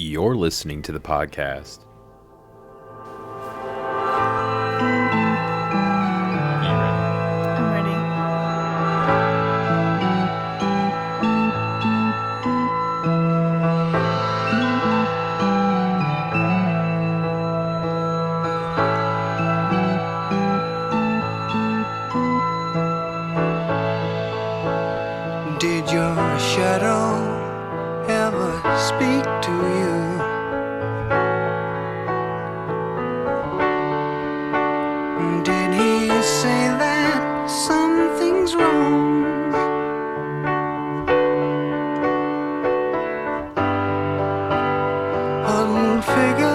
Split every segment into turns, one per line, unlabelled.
You're listening to the podcast.
I'm ready.
Did your shadow ever speak to you? Did he say that something's wrong? A little figure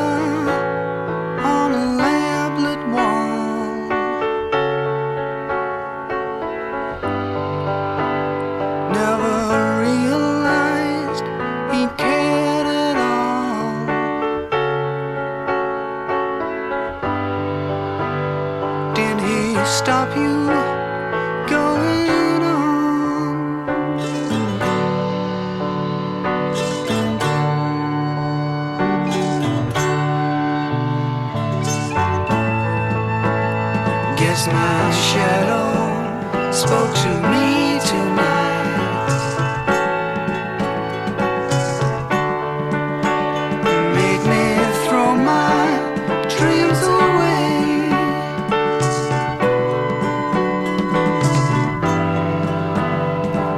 on a lamplit wall. Never realized he cared at all. Did he stop you going on? Guess my shadow spoke to me tonight. Made me throw my dreams away.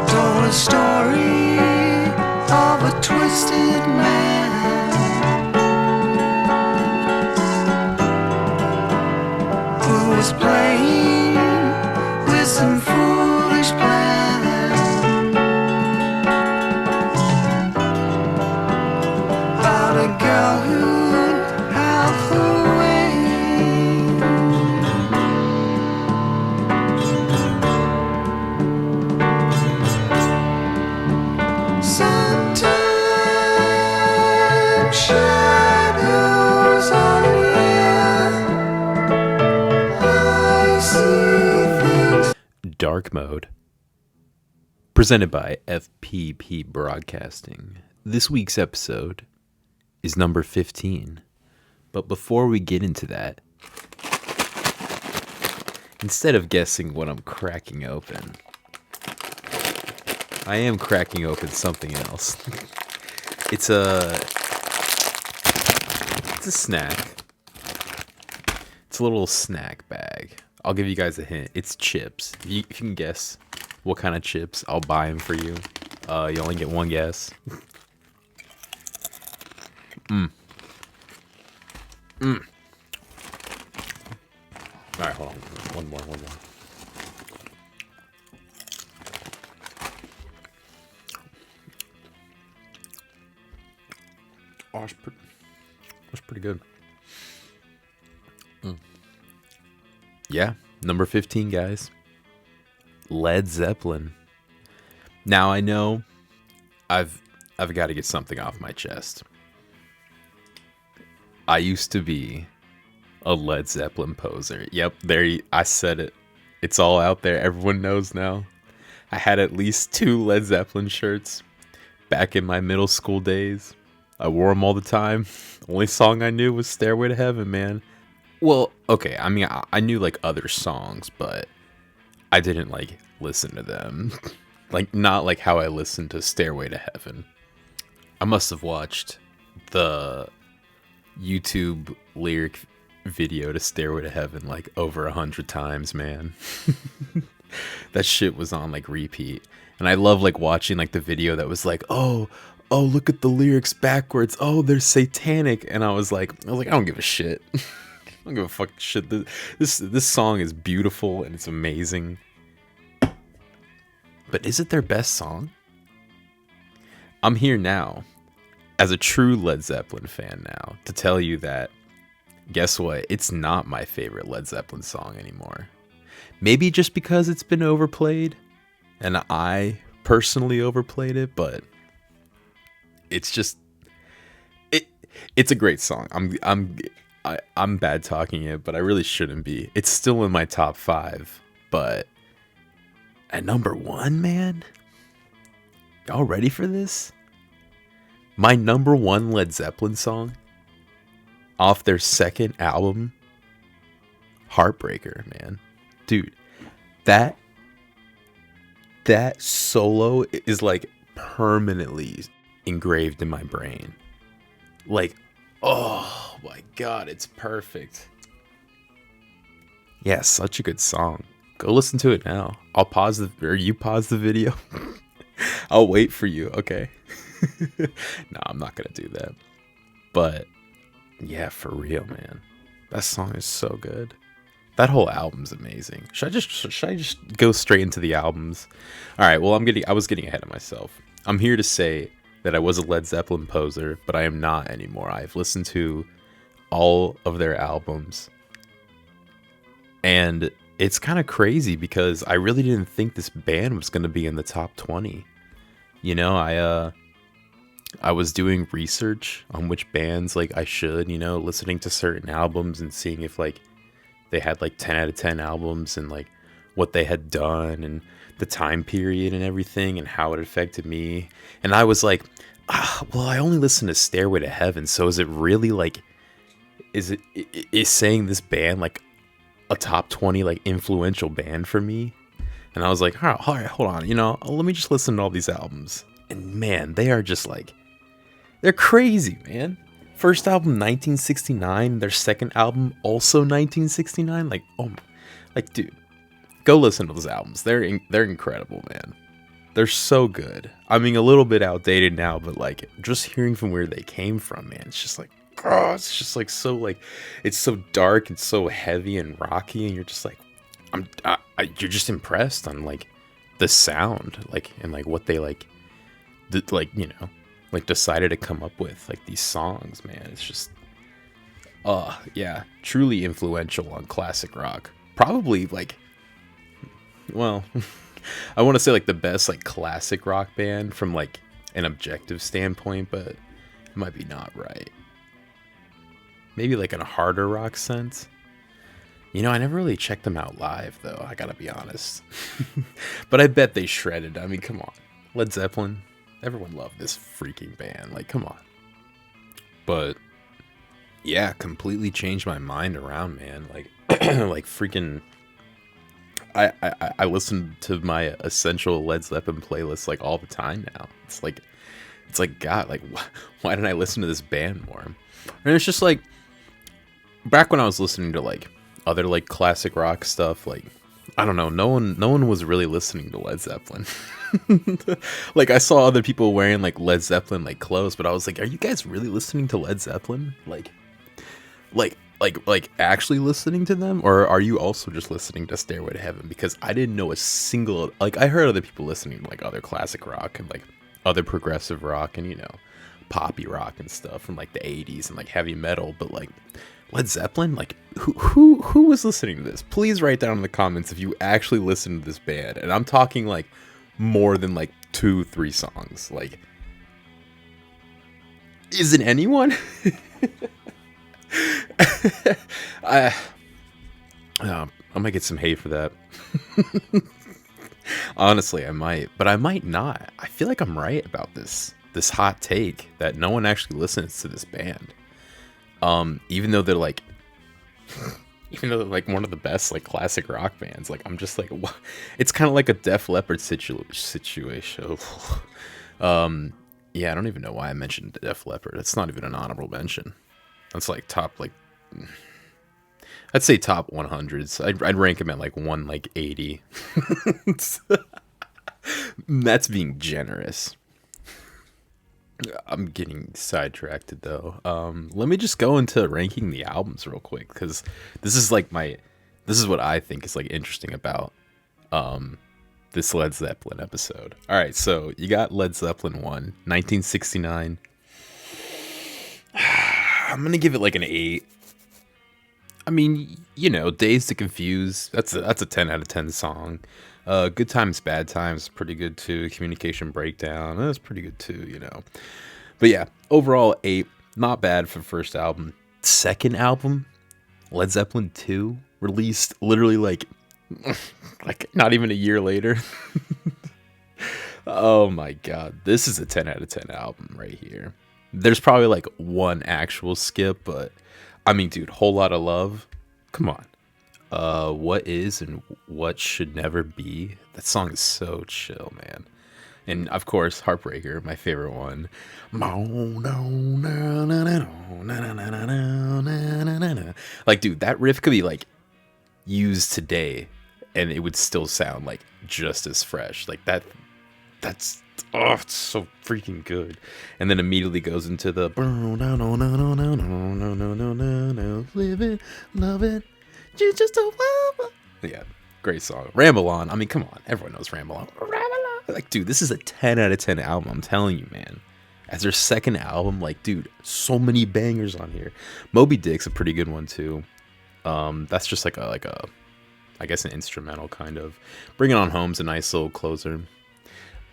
Told a story of a twisted man who was playing with some foolish plan about a girl who'd half away. Sometimes shadows are near. I see things.
Dark Mode. Presented by FPP Broadcasting. This week's episode is number 15. But before we get into that, instead of guessing what I'm cracking open, I am cracking open something else. It's a snack. It's a little snack bag. I'll give you guys a hint. It's chips. If you can guess what kind of chips, I'll buy them for you. You only get one guess. All right, hold on. One more. Oh, that's pretty good. Yeah, number 15, guys. Led Zeppelin. Now I know I've got to get something off my chest. I used to be a Led Zeppelin poser. Yep, I said it. It's all out there. Everyone knows now. I had at least 2 Led Zeppelin shirts back in my middle school days. I wore them all the time. The only song I knew was Stairway to Heaven, man. Well, okay, I mean, I knew, like, other songs, but I didn't, like, listen to them. Like, not like how I listened to Stairway to Heaven. I must have watched the YouTube lyric video to Stairway to Heaven, like, over 100 times, man. That shit was on, like, repeat. And I love, like, watching, like, the video that was like, oh, look at the lyrics backwards. Oh, they're satanic. And I was like, I don't give a shit. I don't give a fuck shit. This song is beautiful and it's amazing. But is it their best song? I'm here now, as a true Led Zeppelin fan now, to tell you that, guess what? It's not my favorite Led Zeppelin song anymore. Maybe just because it's been overplayed, and I personally overplayed it, but it's just it's a great song. I'm bad talking it, but I really shouldn't be. It's still in my top 5, but at number 1, man, y'all ready for this? My number one Led Zeppelin song off their second album, Heartbreaker, man. Dude, that solo is like permanently engraved in my brain. Like, oh my god, it's perfect. Yeah, such a good song. Go listen to it now. I'll pause or you pause the video. I'll wait for you, okay? No, I'm not gonna do that. But yeah, for real, man. That song is so good. That whole album's amazing. Should I just go straight into the albums? All right. Well, I was getting ahead of myself. I'm here to say that I was a Led Zeppelin poser, but I am not anymore. I've listened to all of their albums, and it's kind of crazy because I really didn't think this band was going to be in the top 20. You know, I was doing research on which bands like I should, listening to certain albums and seeing if like they had like 10 out of 10 albums and like what they had done and the time period and everything and how it affected me. And I was like, well, I only listened to Stairway to Heaven. So is it really like, is saying this band like a top 20 like influential band for me? And I was like, all right, hold on. Let me just listen to all these albums. And man, they are just like, they're crazy, man. First album 1969, their second album also 1969. Like, oh, like, dude, go listen to those albums. They're incredible, man. They're so good. I mean, a little bit outdated now, but like, just hearing from where they came from, man, it's just like, oh, it's just like so like, it's so dark and so heavy and rocky, and you're just like, you're just impressed on like the sound, like, and like what they like, like decided to come up with like these songs, man. It's just yeah, truly influential on classic rock. Probably like, well, I want to say like the best like classic rock band from like an objective standpoint, but it might be not right. Maybe like in a harder rock sense. I never really checked them out live though, I gotta be honest. But I bet they shredded. I mean, come on. Led Zeppelin, everyone loved this freaking band. Like, come on. But yeah, completely changed my mind around, man. Like, like freaking. I listen to my essential Led Zeppelin playlist like all the time now. It's like God, like why didn't I listen to this band more? And it's just like back when I was listening to like other like classic rock stuff, like I don't know, no one was really listening to Led Zeppelin. Like I saw other people wearing like Led Zeppelin like clothes, but I was like, are you guys really listening to Led Zeppelin? Like actually listening to them, or are you also just listening to Stairway to Heaven? Because I didn't know a single, like I heard other people listening to like other classic rock and like other progressive rock and poppy rock and stuff from like the 80s and like heavy metal, but like Led Zeppelin, like who was listening to this? Please write down in the comments if you actually listen to this band. And I'm talking like more than like 2-3 songs. Like, is it anyone? I might get some hate for that. Honestly, I might, but I might not. I feel like I'm right about this hot take that no one actually listens to this band. Even though they're like one of the best like classic rock bands. Like I'm just like, what? It's kind of like a Def Leppard situation. Yeah, I don't even know why I mentioned Def Leppard. It's not even an honorable mention. That's like top like, I'd say top 100s. I'd rank him at like 180. That's being generous. I'm getting sidetracked though. Let me just go into ranking the albums real quick, because this is what I think is like interesting about this Led Zeppelin episode. All right, so you got Led Zeppelin 1, 1969. I'm gonna give it like an 8. I mean, Dazed to Confused. That's a 10 out of 10 song. Good Times, Bad Times, pretty good too. Communication Breakdown, that's pretty good too. But yeah, overall 8. Not bad for the first album. Second album, Led Zeppelin 2, released literally like not even a year later. Oh my god, this is a 10 out of 10 album right here. There's probably like one actual skip, but I mean, dude, whole lot of love. Come on. What is and what should never be. That song is so chill, man. And of course, Heartbreaker, my favorite one. Like, dude, that riff could be like used today, and it would still sound like just as fresh. Like that. That's it's so freaking good. And then immediately goes into the live it, love it, you just a yeah, great song. Ramble On. I mean, come on, everyone knows Ramble On. Ramble On. Like, dude, this is a 10 out of 10 album. I'm telling you, man. As their second album, like, dude, so many bangers on here. Moby Dick's a pretty good one too. That's just like a I guess an instrumental kind of. Bring It On Home's a nice little closer.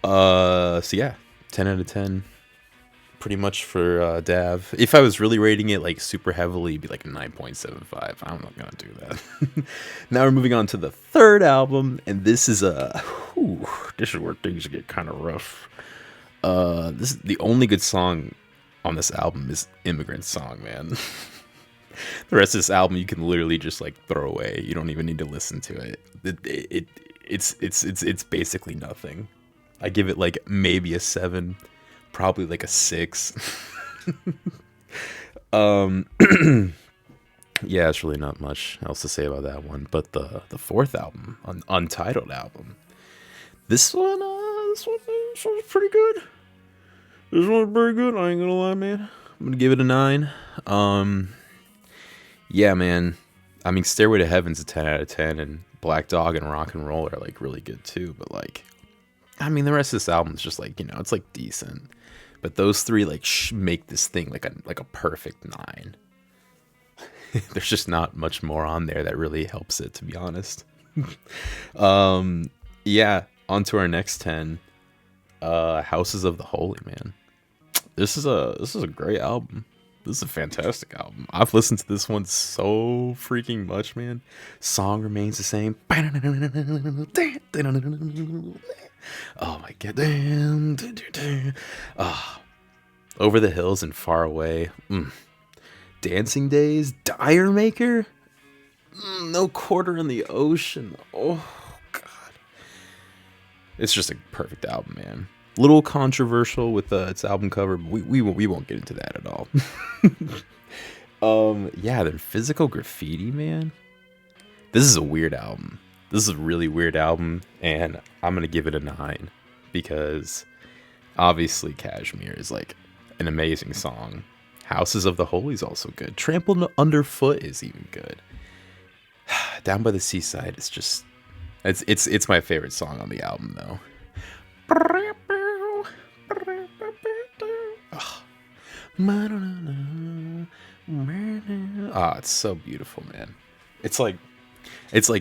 So yeah, 10 out of 10 pretty much for Dav. If I was really rating it like super heavily, it'd be like a 9.75. I'm not gonna do that. Now we're moving on to the third album, and this is this is where things get kind of rough. This is the only good song on this album is Immigrant Song, man. The rest of this album you can literally just like throw away. You don't even need to listen to it. It's basically nothing. I give it like maybe a 7, probably like a 6. Yeah, it's really not much else to say about that one. But the fourth album, Untitled album, this one's pretty good. This one's pretty good. I ain't gonna lie, man. I'm gonna give it a 9. Yeah, man. I mean, Stairway to Heaven's a 10 out of 10, and Black Dog and Rock and Roll are like really good too. But like, I mean, the rest of this album is just like, it's like decent. But those three like make this thing like a perfect 9. There's just not much more on there that really helps it, to be honest. Yeah, on to our next 10. Houses of the Holy, man. This is a great album. This is a fantastic album. I've listened to this one so freaking much, man. Song remains the same. Oh my god. Over the Hills and Far Away. Dancing Days. Dire Maker. No Quarter in the Ocean. Oh god. It's just a perfect album, man. Little controversial with its album cover, but we won't get into that at all. Yeah, then Physical Graffiti, man. This is a weird album. This is a really weird album, and I'm gonna give it a 9 because obviously Kashmir is like an amazing song. Houses of the Holy is also good. Trampled Underfoot is even good. Down by the Seaside is just it's my favorite song on the album though. It's so beautiful, man. It's like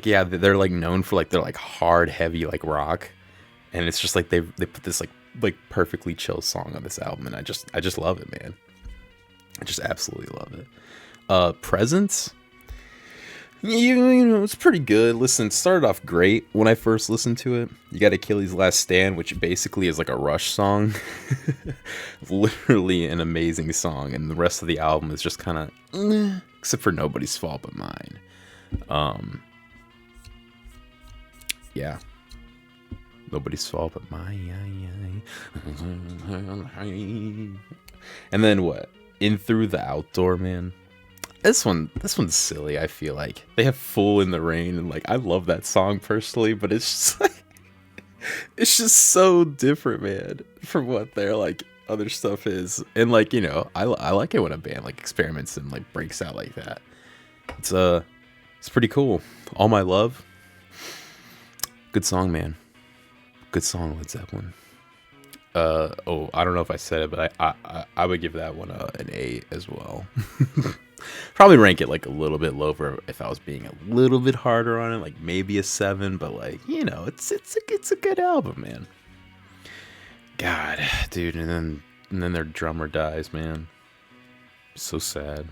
yeah, they're like known for like they're like hard, heavy like rock, and it's just like they put this like perfectly chill song on this album, and I just love it, man. I just absolutely love it. Presence. You know, it's pretty good. Listen, it started off great when I first listened to it. You got Achilles' Last Stand, which basically is like a Rush song. Literally an amazing song, and the rest of the album is just kind of except for Nobody's Fault But Mine. Yeah. Nobody's Fault But Mine. And then what? In Through the Outdoor, man. This one's silly. I feel like they have Fool in the Rain, and like I love that song personally, but it's just like it's just so different, man, from what their like other stuff is. And like, I like it when a band like experiments and like breaks out like that. It's pretty cool. All My Love, good song, man. Good song, Led Zeppelin. I don't know if I said it, but I would give that one an 8 as well. Probably rank it like a little bit lower if I was being a little bit harder on it, like maybe a 7. But like, it's a good album, man. God, dude, and then their drummer dies, man. So sad.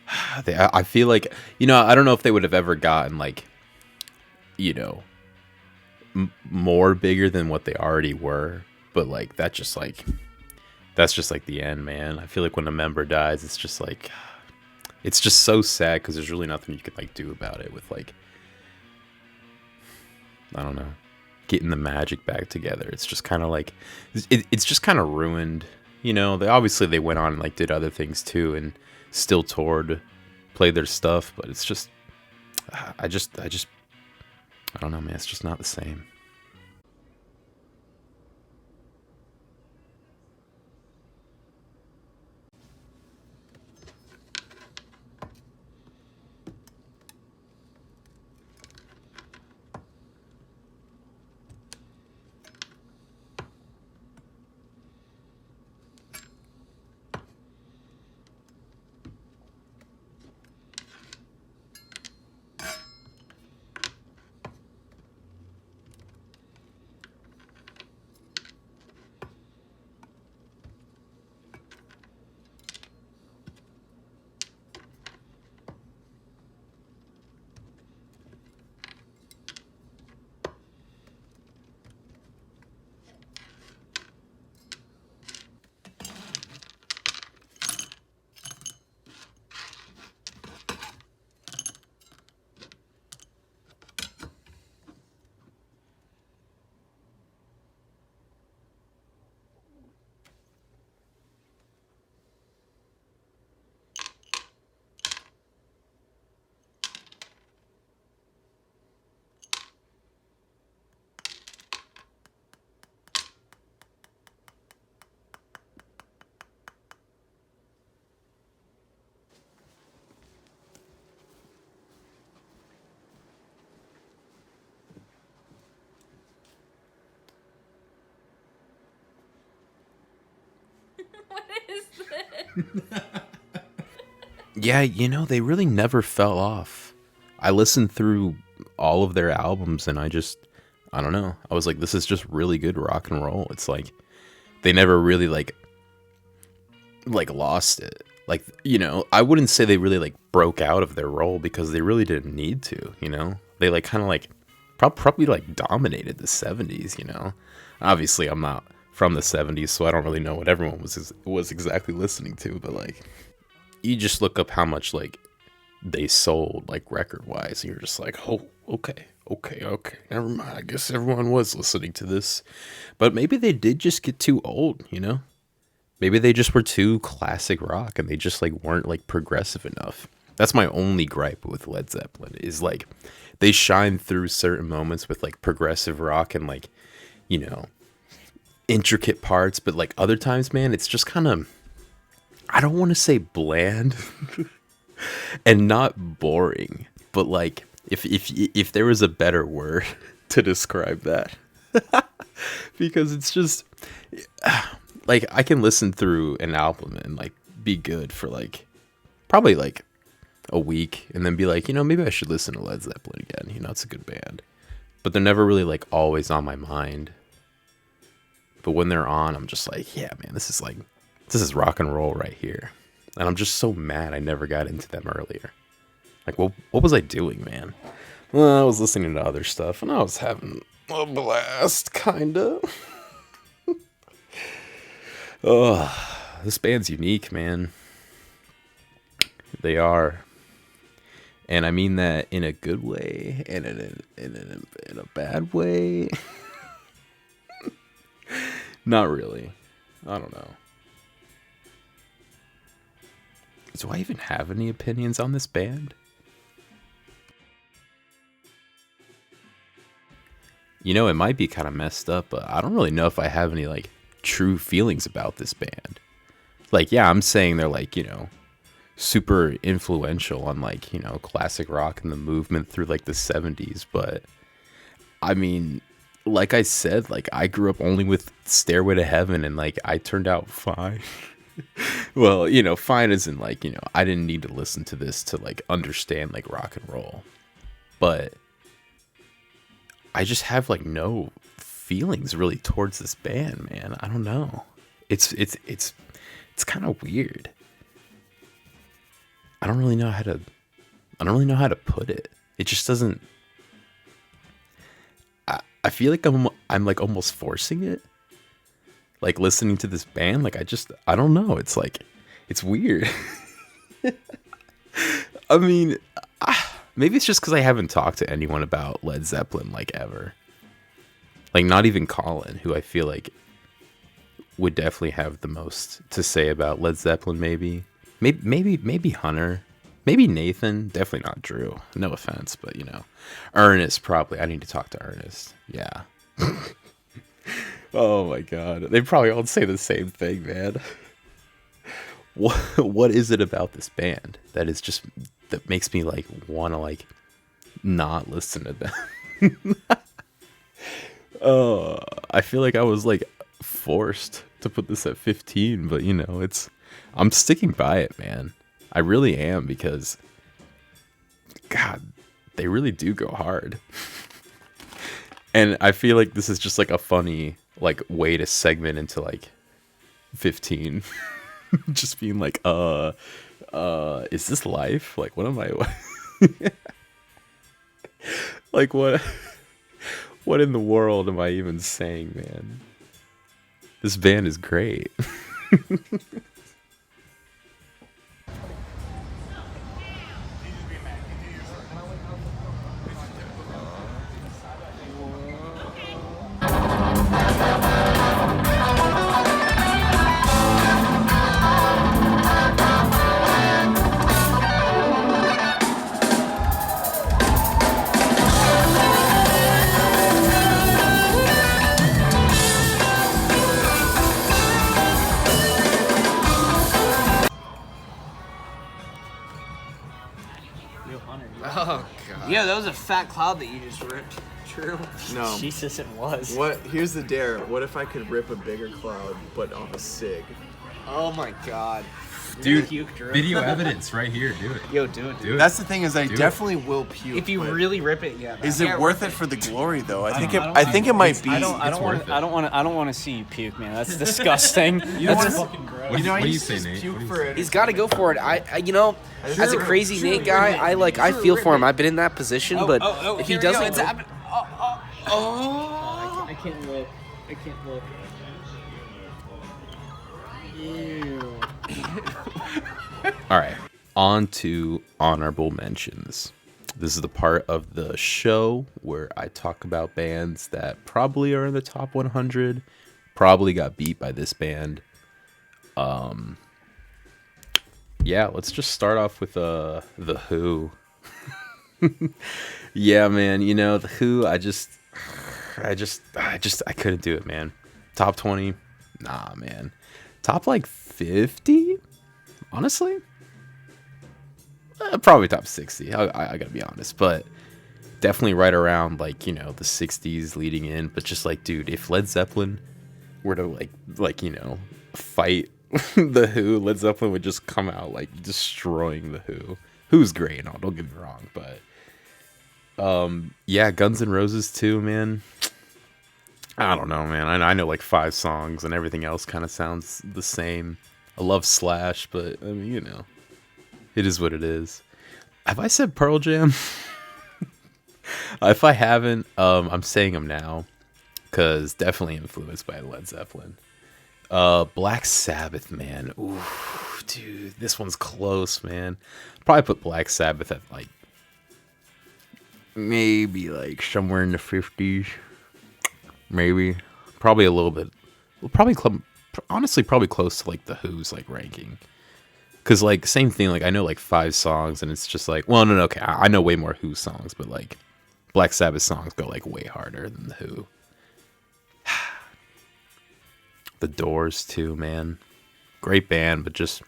I feel like I don't know if they would have ever gotten like more bigger than what they already were, but like that just like that's just like the end, man. I feel like when a member dies, it's just like it's just so sad because there's really nothing you can like do about it with like I don't know, getting the magic back together. It's just kind of like it's just kind of ruined. You know, they obviously they went on and like did other things too and still toured, played their stuff, but it's just I just I don't know, man. It's just not the same.
What is this?
Yeah, you know, they really never fell off. I listened through all of their albums and I don't know. I was like, this is just really good rock and roll. It's like they never really like lost it. Like, you know, I wouldn't say they really like broke out of their role because they really didn't need to, you know? They like kind of like probably like dominated the 70s, you know? Obviously, I'm not from the 70s, so I don't really know what everyone was exactly listening to, but like you just look up how much like they sold like record wise and you're just like, oh, okay, never mind, I guess everyone was listening to this, but maybe they did just get too old, you know, maybe they just were too classic rock and they just like weren't like progressive enough. That's my only gripe with Led Zeppelin is like they shine through certain moments with like progressive rock and like, you know, intricate parts, but like other times, man, it's just kind of, I don't want to say bland and not boring, but like if there was a better word to describe that, because it's just like I can listen through an album and like be good for like probably like a week and then be like, you know, maybe I should listen to Led Zeppelin again. You know, it's a good band, but they're never really like always on my mind. But when they're on, I'm just like, yeah, man, this is rock and roll right here. And I'm just so mad I never got into them earlier. Like, well, what was I doing, man? Well, I was listening to other stuff, and I was having a blast, kinda. Oh, this band's unique, man. They are. And I mean that in a good way, and in a bad way. Not really. I don't know. Do I even have any opinions on this band? You know, it might be kind of messed up, but I don't really know if I have any like true feelings about this band. Like, yeah, I'm saying they're like, you know, super influential on like, you know, classic rock and the movement through like the 70s, but I mean, like I said, like I grew up only with Stairway to Heaven and like I turned out fine. Well, you know, fine isn't like, you know, I didn't need to listen to this to like understand like rock and roll. But I just have like no feelings really towards this band, man. I don't know. It's kind of weird. I don't really know how to I don't really know how to put it. It just doesn't I feel like I'm like almost forcing it. like listening to this band, like I don't know. It's like it's weird. I mean, maybe it's just because I haven't talked to anyone about Led Zeppelin like ever. Like not even Colin, who I feel like would definitely have the most to say about Led Zeppelin. Maybe Hunter, maybe Nathan. Definitely not Drew. No offense, but you know, Ernest probably. I need to talk to Ernest. Yeah. Oh my god, they probably all say the same thing, man. What is it about this band that is just that makes me like want to like not listen to them? I feel like I was like forced to put this at 15, but you know, I'm sticking by it, man. I really am because God, they really do go hard. And I feel like this is just like a funny like way to segment into like 15. Just being like, is this life? Like what am I like what in the world am I even saying, man? This band is great.
Oh god.
Yeah, that was a fat cloud that you just ripped. True.
No.
Jesus, it was.
What? Here's the dare. What if I could rip a bigger cloud, but on a cig?
Oh my god.
Dude,
Puke, Drew.
video evidence right here. Do it.
Yo, do it.
Do it.
That's the thing is, I
Dude.
definitely will puke.
If you
but
really rip it, yeah.
is
yeah,
it worth it for the glory though? I think it might be.
I don't want to see you puke, man. That's disgusting. That's
fucking gross.
You know, I
What do you
used to
say,
just
Nate? What
puke
do you
for
say?
it.
He's got to go for it. As a crazy Nate guy, I feel for him. I've been in that position, but if he doesn't,
I can't look. I can't look. Ew.
All right, on to honorable mentions. This is the part of the show where I talk about bands that probably are in the top 100, probably got beat by this band. Yeah, let's just start off with The Who. Yeah, man, you know, The Who, I couldn't do it, man. Top 20? Nah, man. Top like 50? Honestly? Probably top 60. I gotta be honest, but definitely right around like, you know, the 60s leading in. But just like, dude, if Led Zeppelin were to like you know, fight The Who, Led Zeppelin would just come out like destroying The Who. Who's great and all, don't get me wrong, but yeah, Guns N' Roses too, man. I don't know, man. I know like 5 songs and everything else kind of sounds the same. I love Slash, but I mean, you know, it is what it is. Have I said Pearl Jam? If I haven't, I'm saying them now because definitely influenced by Led Zeppelin. Black Sabbath, man. Ooh, dude, this one's close, man. Probably put Black Sabbath at like maybe like somewhere in the 50s. Maybe, probably a little bit. Well, probably honestly, probably close to like the Who's like ranking. Cause like same thing. Like I know like 5 songs, and it's just like, well, no, okay, I know way more Who songs, but like Black Sabbath songs go like way harder than the Who. The Doors too, man. Great band, but just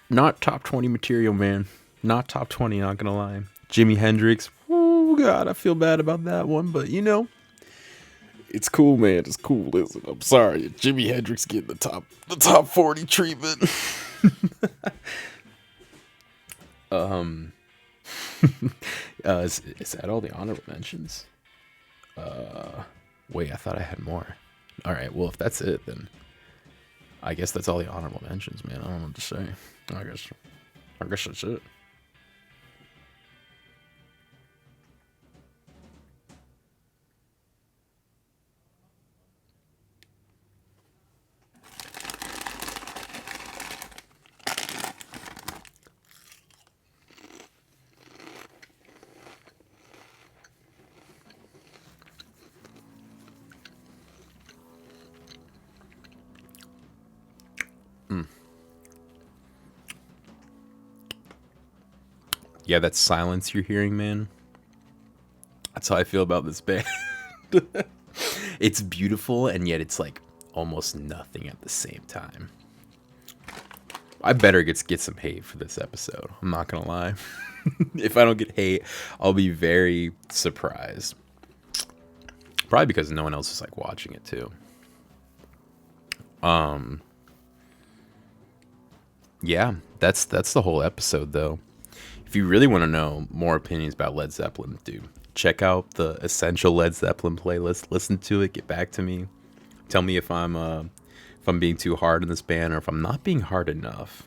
not top 20 material, man. Not top 20. Not gonna lie. Jimi Hendrix. Oh God, I feel bad about that one, but you know. It's cool, man. It's cool. Listen, I'm sorry. Jimi Hendrix getting the top 40 treatment. Is that all the honorable mentions? Wait, I thought I had more. All right, well, if that's it, then I guess that's all the honorable mentions, man. I don't know what to say. I guess that's it. Yeah, that silence you're hearing, man. That's how I feel about this band. It's beautiful, and yet it's like almost nothing at the same time. I better get some hate for this episode. I'm not gonna lie. If I don't get hate, I'll be very surprised. Probably because no one else is like watching it too. Yeah, that's the whole episode though. If you really want to know more opinions about Led Zeppelin, dude, check out the Essential Led Zeppelin playlist. Listen to it. Get back to me. Tell me if I'm being too hard on this band or if I'm not being hard enough.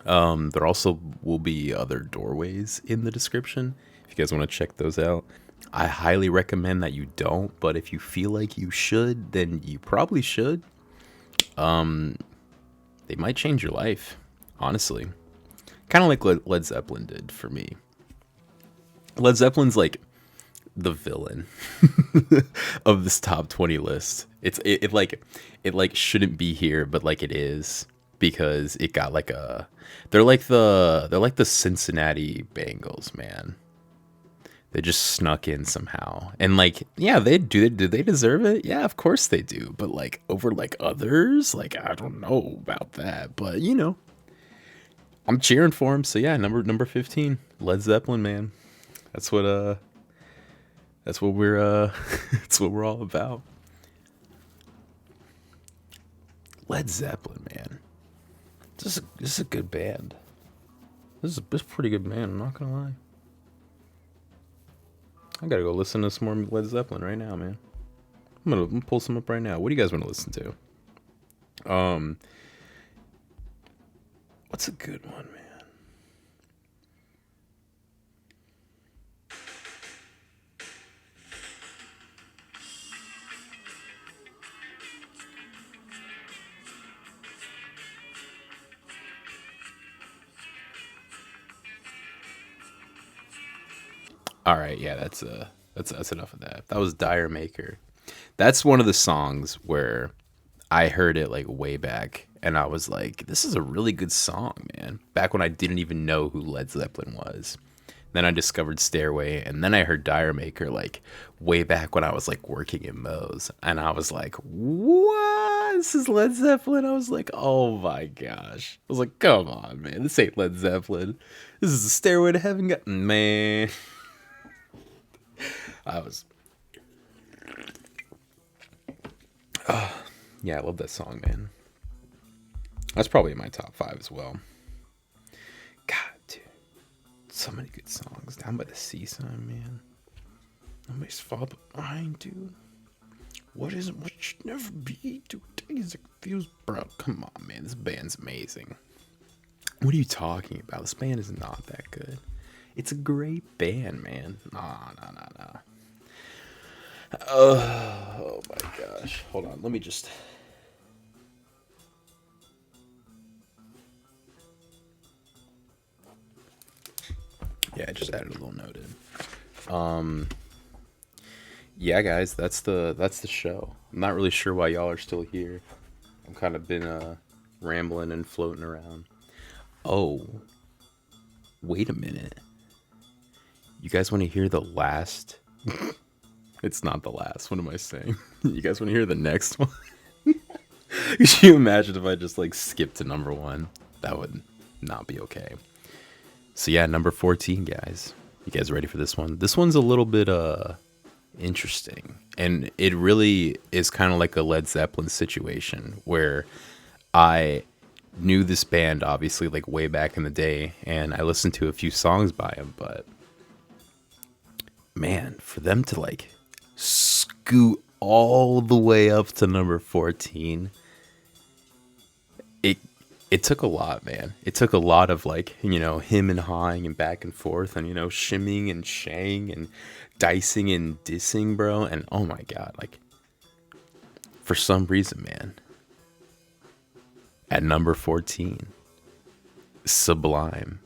There also will be other doorways in the description if you guys want to check those out. I highly recommend that you don't, but if you feel like you should, then you probably should. They might change your life, honestly. Kind of like Led Zeppelin did for me. Led Zeppelin's like the villain of this top 20 list. It shouldn't be here, but like it is because it got like they're like the Cincinnati Bengals, man. They just snuck in somehow. And like, yeah, they do. Do they deserve it? Yeah, of course they do. But like over like others, like I don't know about that. But you know, I'm cheering for him. So yeah, number 15, Led Zeppelin, man. That's what we're that's what we're all about. Led Zeppelin, man. This is a good band. This is a pretty good band, I'm not gonna lie. I gotta go listen to some more Led Zeppelin right now, man. I'm gonna pull some up right now. What do you guys want to listen to? What's a good one, man? All right, yeah, that's enough of that. That was Dire Maker. That's one of the songs where I heard it like way back, and I was like, "This is a really good song, man." Back when I didn't even know who Led Zeppelin was. Then I discovered Stairway, and then I heard Dire Maker like way back when I was like working in Moe's, and I was like, "What? This is Led Zeppelin?" I was like, "Oh my gosh!" I was like, "Come on, man, this ain't Led Zeppelin. This is the Stairway to Heaven, man." Yeah, I love that song, man. That's probably in my top 5 as well. God, dude. So many good songs. Down by the Seaside, man. Nobody's fall behind, dude. What should never be, dude? Days it feels, bro. Come on, man. This band's amazing. What are you talking about? This band is not that good. It's a great band, man. Nah. Oh my gosh. Hold on. Let me just. Yeah, I just added a little note in. Yeah, guys, that's the show. I'm not really sure why y'all are still here. I've kind of been rambling and floating around. Oh, wait a minute. You guys want to hear the last? It's not the last. What am I saying? You guys want to hear the next one? Could you imagine if I just like skipped to number 1? That would not be okay. So yeah, number 14, guys. You guys ready for this one? This one's a little bit interesting, and it really is kind of like a Led Zeppelin situation where I knew this band obviously like way back in the day, and I listened to a few songs by them, but man, for them to like scoot all the way up to number 14, it took a lot, man. It took a lot of like, you know, him and hawing and back and forth and, you know, shimming and shang and dicing and dissing, bro. And oh my God, like for some reason, man, at number 14, Sublime.